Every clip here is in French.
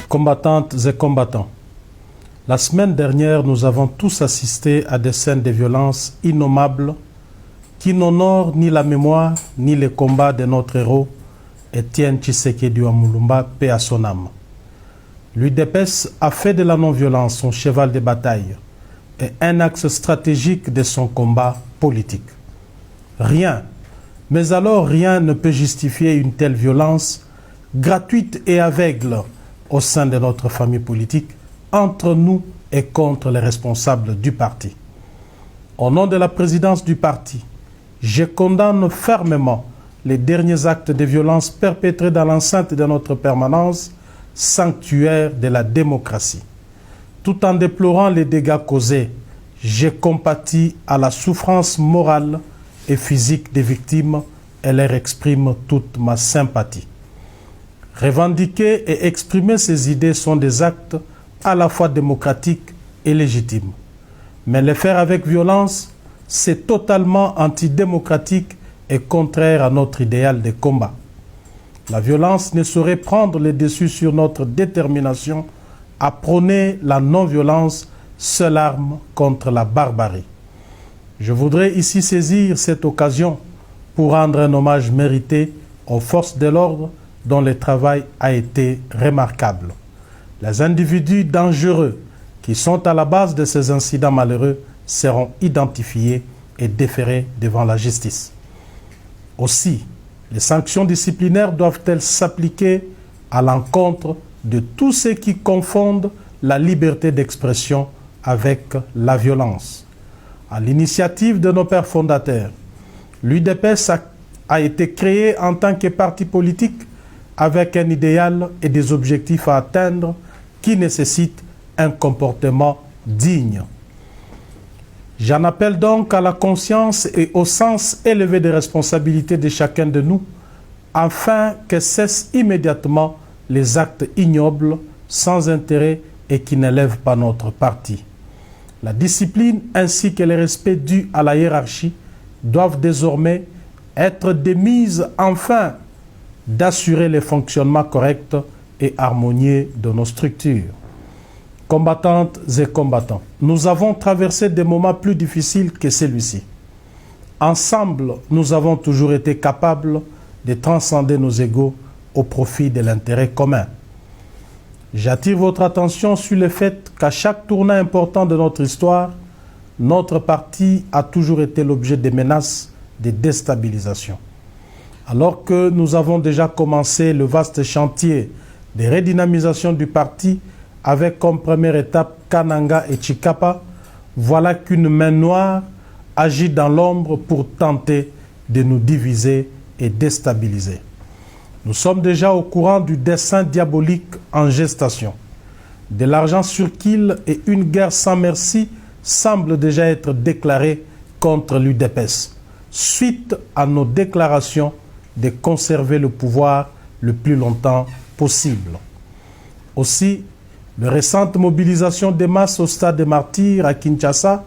Combattantes et combattants, la semaine dernière, nous avons tous assisté à des scènes de violence innommables qui n'honorent ni la mémoire ni les combats de notre héros, Étienne Tshisekedi Mulumba, paix à son âme. L'UDPS a fait de la non-violence son cheval de bataille et un axe stratégique de son combat politique. Rien, mais alors rien ne peut justifier une telle violence gratuite et aveugle au sein de notre famille politique, entre nous et contre les responsables du parti. Au nom de la présidence du parti, je condamne fermement les derniers actes de violence perpétrés dans l'enceinte de notre permanence, sanctuaire de la démocratie. Tout en déplorant les dégâts causés, je compatis à la souffrance morale et physique des victimes et leur exprime toute ma sympathie. Revendiquer et exprimer ces idées sont des actes à la fois démocratiques et légitimes. Mais les faire avec violence, c'est totalement antidémocratique et contraire à notre idéal de combat. La violence ne saurait prendre le dessus sur notre détermination à prôner la non-violence, seule arme contre la barbarie. Je voudrais ici saisir cette occasion pour rendre un hommage mérité aux forces de l'ordre dont le travail a été remarquable. Les individus dangereux qui sont à la base de ces incidents malheureux seront identifiés et déférés devant la justice. Aussi, les sanctions disciplinaires doivent-elles s'appliquer à l'encontre de tous ceux qui confondent la liberté d'expression avec la violence. À l'initiative de nos pères fondateurs, l'UDPS a été créée en tant que parti politique avec un idéal et des objectifs à atteindre qui nécessitent un comportement digne. J'en appelle donc à la conscience et au sens élevé des responsabilités de chacun de nous, afin que cessent immédiatement les actes ignobles, sans intérêt et qui n'élèvent pas notre parti. La discipline ainsi que le respect dû à la hiérarchie doivent désormais être des mises afin d'assurer le fonctionnement correct et harmonieux de nos structures. Combattantes et combattants, nous avons traversé des moments plus difficiles que celui-ci. Ensemble, nous avons toujours été capables de transcender nos égos au profit de l'intérêt commun. J'attire votre attention sur le fait qu'à chaque tournant important de notre histoire, notre parti a toujours été l'objet de menaces de déstabilisation. Alors que nous avons déjà commencé le vaste chantier de redynamisation du parti avec comme première étape Kananga et Tshikapa, voilà qu'une main noire agit dans l'ombre pour tenter de nous diviser et déstabiliser. Nous sommes déjà au courant du dessein diabolique en gestation. De l'argent sur quille et une guerre sans merci semblent déjà être déclarées contre l'UDPS, suite à nos déclarations de conserver le pouvoir le plus longtemps possible. Aussi, les récentes mobilisations des masses au stade des martyrs à Kinshasa,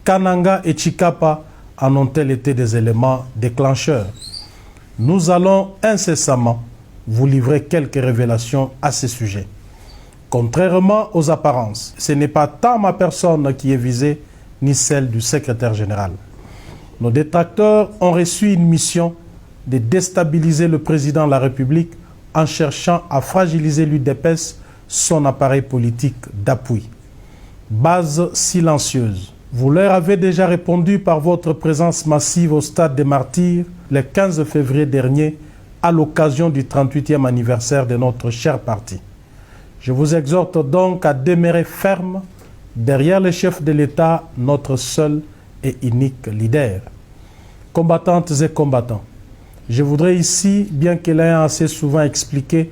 Kananga et Tshikapa en ont-elles été des éléments déclencheurs. Nous allons incessamment vous livrer quelques révélations à ce sujet. Contrairement aux apparences, ce n'est pas tant ma personne qui est visée, ni celle du secrétaire général. Nos détracteurs ont reçu une mission de déstabiliser le président de la République en cherchant à fragiliser l'UDPS, son appareil politique d'appui. Base silencieuse. Vous leur avez déjà répondu par votre présence massive au stade des martyrs le 15 février dernier à l'occasion du 38e anniversaire de notre cher parti. Je vous exhorte donc à demeurer ferme derrière le chef de l'État, notre seul et unique leader. Combattantes et combattants, je voudrais ici, bien que l'ayant assez souvent expliqué,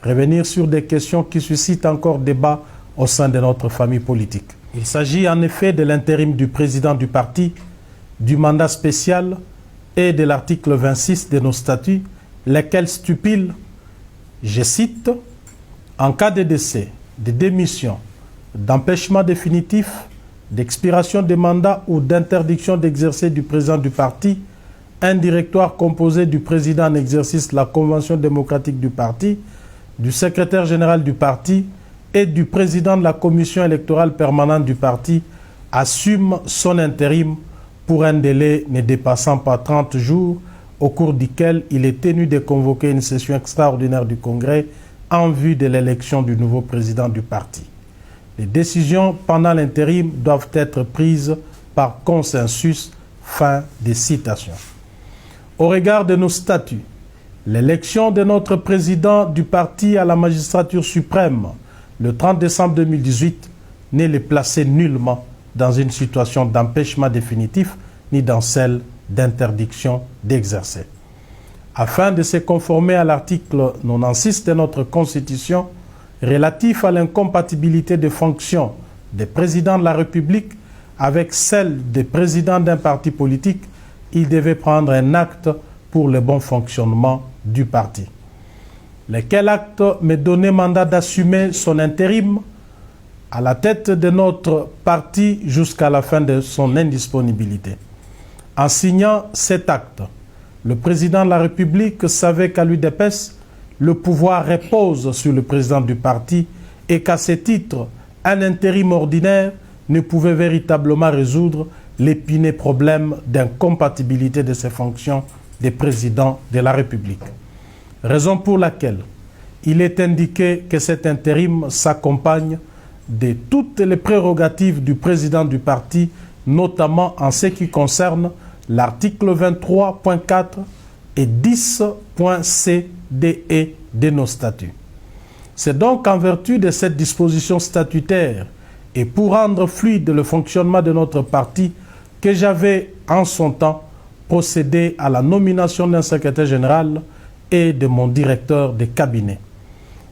revenir sur des questions qui suscitent encore débat au sein de notre famille politique. Il s'agit en effet de l'intérim du président du parti, du mandat spécial et de l'article 26 de nos statuts, lesquels stipulent, je cite, « En cas de décès, de démission, d'empêchement définitif, d'expiration des mandats ou d'interdiction d'exercer du président du parti, un directoire composé du président en exercice de la Convention démocratique du parti, du secrétaire général du parti, et du président de la commission électorale permanente du parti assume son intérim pour un délai ne dépassant pas 30 jours, au cours duquel il est tenu de convoquer une session extraordinaire du Congrès en vue de l'élection du nouveau président du parti. Les décisions pendant l'intérim doivent être prises par consensus. Fin des citations. Au regard de nos statuts, l'élection de notre président du parti à la magistrature suprême le 30 décembre 2018 ne les plaçait nullement dans une situation d'empêchement définitif ni dans celle d'interdiction d'exercer. Afin de se conformer à l'article 96 de notre Constitution relatif à l'incompatibilité des fonctions des présidents de la République avec celle des présidents d'un parti politique, il devait prendre un acte pour le bon fonctionnement du parti. Lequel acte me donnait mandat d'assumer son intérim à la tête de notre parti jusqu'à la fin de son indisponibilité. En signant cet acte, le président de la République savait qu'à l'UDPS, le pouvoir repose sur le président du parti et qu'à ce titre, un intérim ordinaire ne pouvait véritablement résoudre l'épineux problème d'incompatibilité de ses fonctions de président de la République. Raison pour laquelle il est indiqué que cet intérim s'accompagne de toutes les prérogatives du président du parti, notamment en ce qui concerne l'article 23.4 et 10.c, d et de nos statuts. C'est donc en vertu de cette disposition statutaire et pour rendre fluide le fonctionnement de notre parti que j'avais en son temps procédé à la nomination d'un secrétaire général et de mon directeur de cabinet.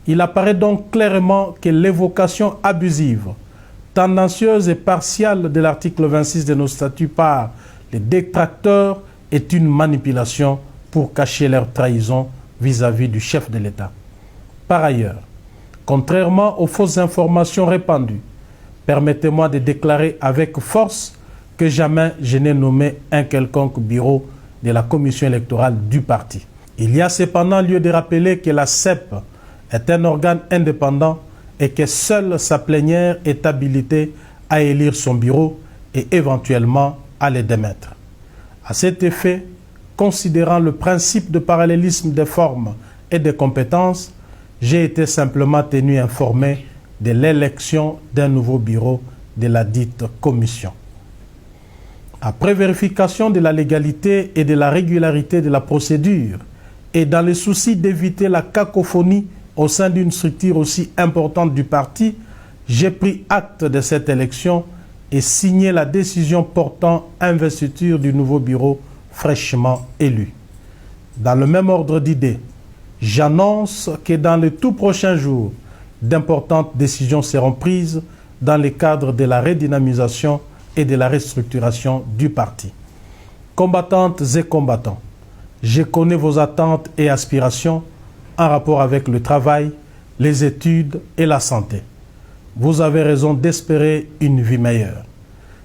Il apparaît donc clairement que l'évocation abusive, tendancieuse et partiale de l'article 26 de nos statuts par les détracteurs est une manipulation pour cacher leur trahison vis-à-vis du chef de l'État. Par ailleurs, contrairement aux fausses informations répandues, permettez-moi de déclarer avec force que jamais je n'ai nommé un quelconque bureau de la commission électorale du parti. Il y a cependant lieu de rappeler que la CEP est un organe indépendant et que seule sa plénière est habilitée à élire son bureau et éventuellement à le démettre. À cet effet, considérant le principe de parallélisme des formes et des compétences, j'ai été simplement tenu informé de l'élection d'un nouveau bureau de la dite commission. Après vérification de la légalité et de la régularité de la procédure, et dans le souci d'éviter la cacophonie au sein d'une structure aussi importante du parti, j'ai pris acte de cette élection et signé la décision portant investiture du nouveau bureau fraîchement élu. Dans le même ordre d'idées, j'annonce que dans les tout prochains jours, d'importantes décisions seront prises dans le cadre de la redynamisation et de la restructuration du parti. Combattantes et combattants, je connais vos attentes et aspirations en rapport avec le travail, les études et la santé. Vous avez raison d'espérer une vie meilleure.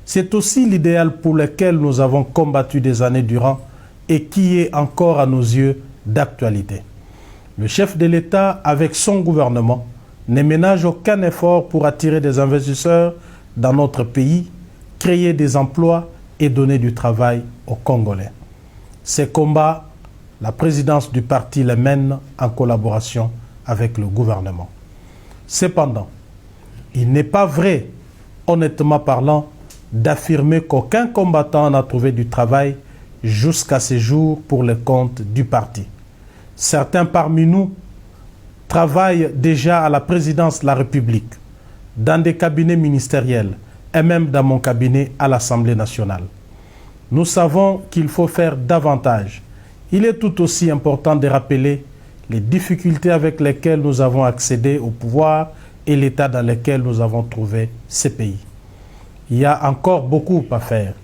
C'est aussi l'idéal pour lequel nous avons combattu des années durant et qui est encore à nos yeux d'actualité. Le chef de l'État, avec son gouvernement, ne ménage aucun effort pour attirer des investisseurs dans notre pays, créer des emplois et donner du travail aux Congolais. Ces combats, la présidence du parti les mène en collaboration avec le gouvernement. Cependant, il n'est pas vrai, honnêtement parlant, d'affirmer qu'aucun combattant n'a trouvé du travail jusqu'à ce jour pour le compte du parti. Certains parmi nous travaillent déjà à la présidence de la République, dans des cabinets ministériels et même dans mon cabinet à l'Assemblée nationale. Nous savons qu'il faut faire davantage. Il est tout aussi important de rappeler les difficultés avec lesquelles nous avons accédé au pouvoir et l'état dans lequel nous avons trouvé ces pays. Il y a encore beaucoup à faire,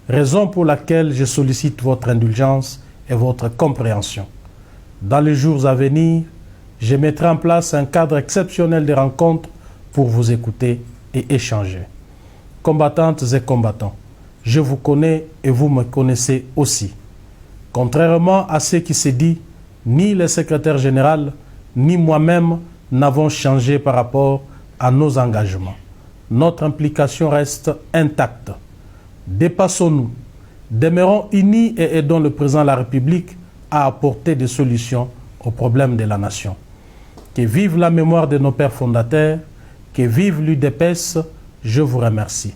raison pour laquelle je sollicite votre indulgence et votre compréhension. Dans les jours à venir, je mettrai en place un cadre exceptionnel de rencontres pour vous écouter et échanger. Combattantes et combattants, je vous connais et vous me connaissez aussi. Contrairement à ce qui s'est dit, ni le secrétaire général, ni moi-même n'avons changé par rapport à nos engagements. Notre implication reste intacte. Dépassons-nous, demeurons unis et aidons le président de la République à apporter des solutions aux problèmes de la nation. Que vive la mémoire de nos pères fondateurs, que vive l'UDPS, je vous remercie.